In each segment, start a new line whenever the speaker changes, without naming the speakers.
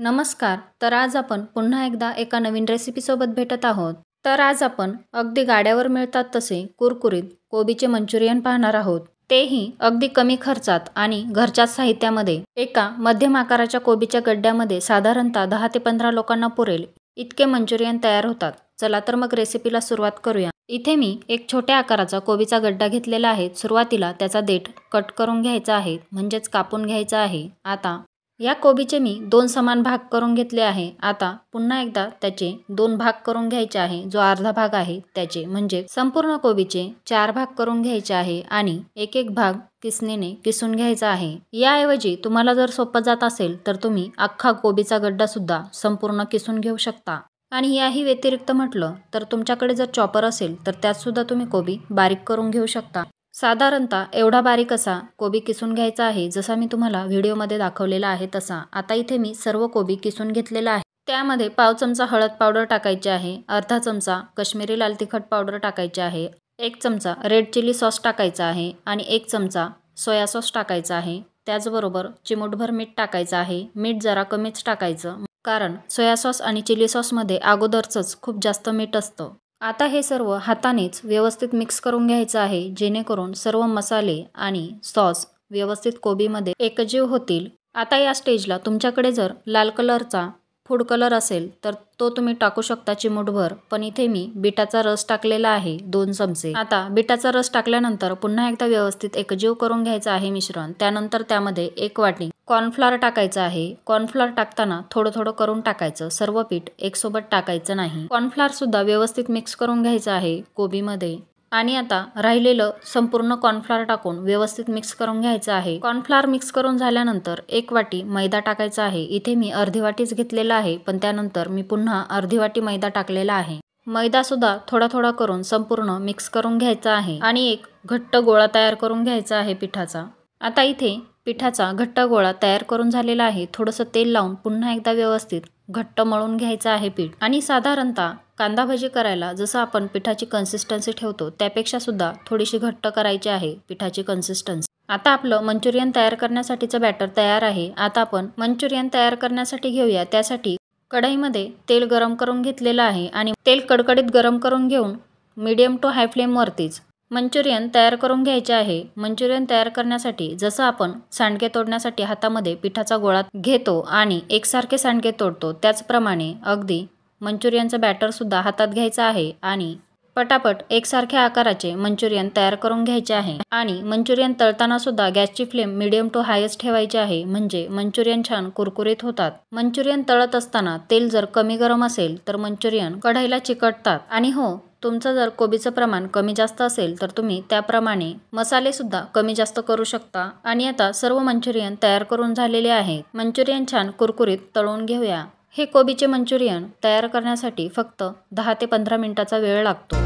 नमस्कार. तर आज आपण पुन्हा एकदा एका नवीन रेसिपीसोबत भेटत आहोत. तर आज आपण अगदी गाड्यावर मिळतात तसे कुरकुरीत कोबीचे मंचुरियन पाहणार आहोत. तेही अगदी कमी खर्चात आणि घरच्याच साहित्यामध्ये. एका मध्यम आकाराच्या कोबीच्या गड्ड्यामध्ये साधारणतः 10 ते 15 लोकांना पुरेल इतके मंचुरियन तयार होतात. चला तर मग रेसिपीला सुरुवात करूया. इथे मी एक छोट्या आकाराचा कोबीचा गड्डा घेतलेला आहे. सुरुवातीला त्याचा देठ कट करून घ्यायचा आहे, म्हणजेच कापून घ्यायचा आहे. आता या कोबीचे मी 2 समान भाग करून घेतले आहे. आता पुन्हा एकदा त्याचे 2 भाग करून घ्यायचे आहे. जो अर्धा भाग आहे त्याचे, म्हणजे संपूर्ण कोबीचे 4 भाग करून घ्यायचे आहे आणि एक एक भाग किसणीने किसून घ्यायचा आहे. याऐवजी तुम्हाला जर सोपं जात असेल तर तुम्ही अख्खा कोबीचा गड्डा सुद्धा संपूर्ण किसून घेऊ शकता. आणि याही व्यतिरिक्त म्हटलं तर तुमच्याकडे जर चॉपर असेल तर त्यात सुद्धा तुम्ही कोबी बारीक करून घेऊ शकता. साधारणतः एवढा बारीक असा कोबी किसून घ्यायचा आहे, जसा मी तुम्हाला व्हिडिओमध्ये दाखवलेला आहे तसा. आता इथे मी सर्व कोबी किसून घेतलेला आहे. त्यामध्ये पाव चमचा हळद पावडर टाकायची आहे, अर्धा चमचा काश्मीरी लाल तिखट पावडर टाकायची आहे, 1 चमचा रेड चिली सॉस टाकायचा आहे आणि 1 चमचा सोया सॉस टाकायचा आहे. त्याचबरोबर चिमूटभर मीठ टाकायचं आहे. मीठ जरा कमीच टाकायचं, कारण सोया सॉस आणि चिली सॉसमध्ये अगोदरच खूप जास्त मीठ असतं. आता हे सर्व हातानेच व्यवस्थित मिक्स करून घ्यायचं आहे, जेणेकरून सर्व मसाले आणि सॉस व्यवस्थित कोबीमध्ये एकजीव होतील. आता या स्टेजला तुमच्याकडे जर लाल कलरचा फूड कलर असेल तर तो तुम्ही टाकू शकता चिमूटभर, पण इथे मी बीटाचा रस टाकलेला आहे 2 चमचे. आता बीटाचा रस टाकल्यानंतर पुन्हा एकदा व्यवस्थित एकजीव करून घ्यायचं आहे मिश्रण. त्यानंतर त्यामध्ये 1 वाटी कॉर्नफ्लॉवर टाकायचं आहे. कॉर्नफ्लॉवर टाकताना थोडं थोडं करून टाकायचं, सर्व पीठ एकसोबत टाकायचं नाही. कॉर्नफ्लॉवर सुद्धा व्यवस्थित मिक्स करून घ्यायचं आहे कोबीमध्ये. आणि आता राहिलेलं संपूर्ण कॉर्नफ्लॉवर टाकून व्यवस्थित मिक्स करून घ्यायचं आहे. कॉर्नफ्लॉवर मिक्स करून झाल्यानंतर 1 वाटी मैदा टाकायचा आहे. इथे मी अर्धी वाटीच घेतलेला आहे, पण त्यानंतर मी पुन्हा अर्धी वाटी मैदा टाकलेला आहे. मैदा सुद्धा थोडा थोडा करून संपूर्ण मिक्स करून घ्यायचा आहे आणि एक घट्ट गोळा तयार करून घ्यायचा आहे पिठाचा. आता इथे पिठाचा घट्ट गोळा तयार करून झालेला आहे. थोडंसं तेल लावून पुन्हा एकदा व्यवस्थित घट्ट मळून घ्यायचं आहे पीठ. आणि साधारणतः कांदा भजी करायला जसं आपण पिठाची कन्सिस्टन्सी ठेवतो त्यापेक्षा सुद्धा थोडीशी घट्ट करायची आहे पिठाची कन्सिस्टन्सी. आता आपलं मंचुरियन तयार करण्यासाठीचं बॅटर तयार आहे. आता आपण मंचुरियन तयार करण्यासाठी घेऊया. त्यासाठी कढईमध्ये तेल गरम करून घेतलेलं आहे आणि तेल कडकडीत गरम करून घेऊन मीडियम टू हाय फ्लेमवरतीच मंचुरियन तयार करून घ्यायचे आहे. मंचुरियन तयार करण्यासाठी जसं आपण सांडगे तोडण्यासाठी हातामध्ये पिठाचा गोळा घेतो आणि एकसारखे सांडगे तोडतो, त्याचप्रमाणे अगदी मंचुरियनचं बॅटर सुद्धा हातात घ्यायचं आहे आणि पटापट एकसारख्या आकाराचे मंचुरियन तयार करून घ्यायचे आहे. आणि मंचुरियन तळताना सुद्धा गॅसची फ्लेम मीडियम टू हायच ठेवायची आहे, म्हणजे मंचुरियन छान कुरकुरीत होतात. मंचुरियन तळत असताना तेल जर कमी गरम असेल तर मंचुरियन कढईला चिकटतात. आणि हो, तुमचं जर कोबीचं प्रमाण कमी जास्त असेल तर तुम्ही त्याप्रमाणे मसाले सुद्धा कमी जास्त करू शकता. आणि आता सर्व मंचुरियन तयार करून झालेले आहेत. मंचुरियन छान कुरकुरीत तळून घेऊया. हे कोबीचे मंचुरियन तयार करण्यासाठी फक्त 10 ते 15 मिनिटाचा वेळ लागतो.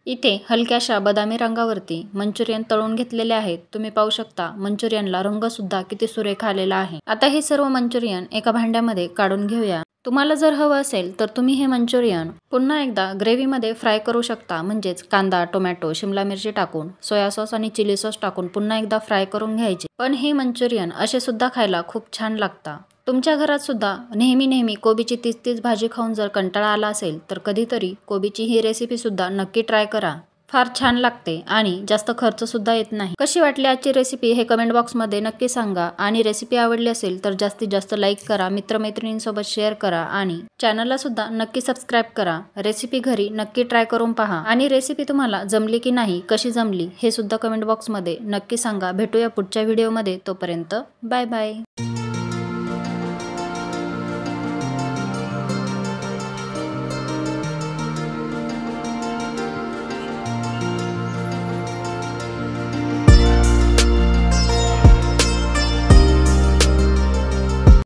इथे हलक्याशा बदामी रंगावरती मंचुरियन तळून घेतलेले आहेत. तुम्ही पाहू शकता मंचुरियनला रंग सुद्धा किती सुरेख आलेला आहे. आता हे सर्व मंचुरियन एका भांड्यामध्ये काढून घेऊया. तुम्हाला जर हवं असेल तर तुम्ही हे मंचुरियन पुन्हा एकदा ग्रेव्हीमध्ये फ्राय करू शकता, म्हणजेच कांदा, टोमॅटो, शिमला मिरची टाकून सोया सॉस आणि चिली सॉस टाकून पुन्हा एकदा फ्राय करून घ्यायचे. पण हे मंचुरियन असे सुद्धा खायला खूप छान लागतात. तुमच्या घरात सुद्धा नेहमी कोबीची तीच भाजी खाऊन जर कंटाळा आला असेल तर कधीतरी कोबीची ही रेसिपी सुद्धा नक्की ट्राय करा. फार छान लागते आणि जास्त खर्च सुद्धा येत नाही। कशी वाटली आजची रेसिपी हे कमेंट बॉक्समध्ये नक्की सांगा आणि रेसिपी आवडली असेल तर जास्तीत जास्त लाईक करा, मित्रमैत्रिणींसोबत शेअर करा आणि चॅनलला सुद्धा नक्की सबस्क्राईब करा। रेसिपी घरी नक्की ट्राय करून पहा आणि रेसिपी तुम्हाला जमली की नाही, कशी जमली हे सुद्धा कमेंट बॉक्समध्ये नक्की सांगा। भेटूया पुढच्या व्हिडिओमध्ये, तोपर्यंत बाय बाय।